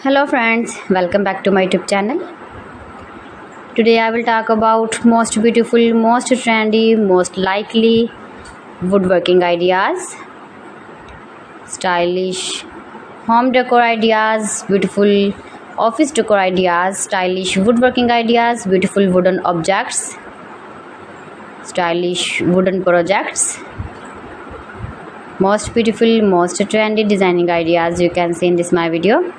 Hello friends, welcome back to my YouTube channel. Today I will talk about most beautiful, most trendy, most likely woodworking ideas, stylish home decor ideas, beautiful office decor ideas, stylish woodworking ideas, beautiful wooden objects, stylish wooden projects, most beautiful, most trendy designing ideas you can see in this my video.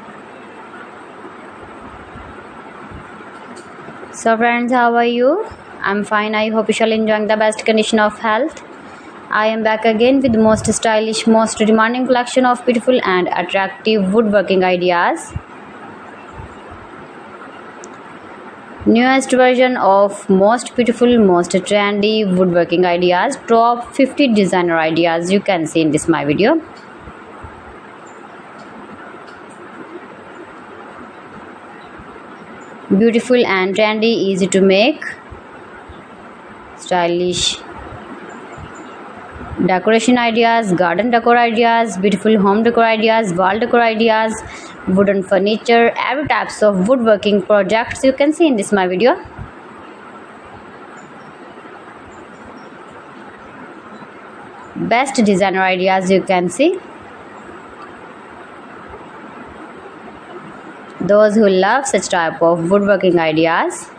So friends, how are you? I'm fine. I hope you shall enjoying the best condition of health. I am back again with the most stylish, most demanding collection of beautiful and attractive woodworking ideas. Newest version of most beautiful, most trendy woodworking ideas. Top 50 designer ideas you can see in this my video. Beautiful and trendy, easy to make, stylish decoration ideas, garden decor ideas, beautiful home decor ideas, wall decor ideas, wooden furniture, every types of woodworking projects you can see in this my video. Best designer ideas you can see. Those who love such type of woodworking ideas,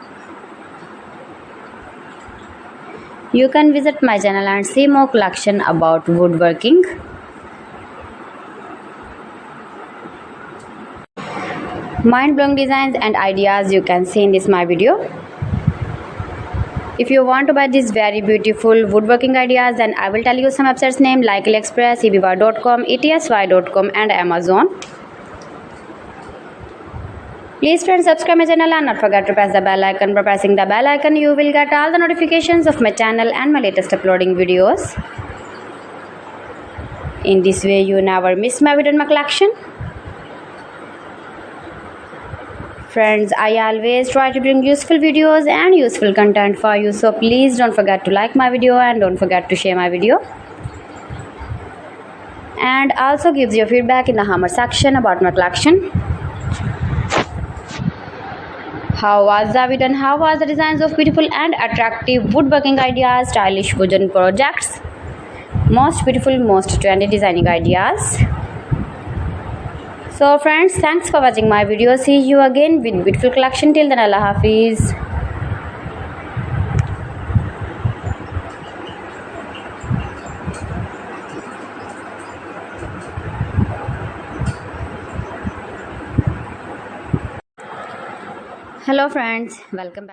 you can visit my channel and see more collection about woodworking. Mind-blowing designs and ideas you can see in this my video. If you want to buy these very beautiful woodworking ideas, then I will tell you some websites name like AliExpress, eBay.com, ETSY.com and Amazon. Please friends, subscribe my channel and not forget to press the bell icon. By pressing the bell icon, you will get all the notifications of my channel and my latest uploading videos. In this way, you never miss my video in my collection. Friends, I always try to bring useful videos and useful content for you. So please don't forget to like my video and don't forget to share my video. And also gives your feedback in the comment section about my collection. How was the video and how was the designs of beautiful and attractive woodworking ideas, stylish wooden projects, most beautiful, most trendy designing ideas. So friends, thanks for watching my video. See you again with beautiful collection. Till then, Allah Hafiz. Hello friends, welcome back.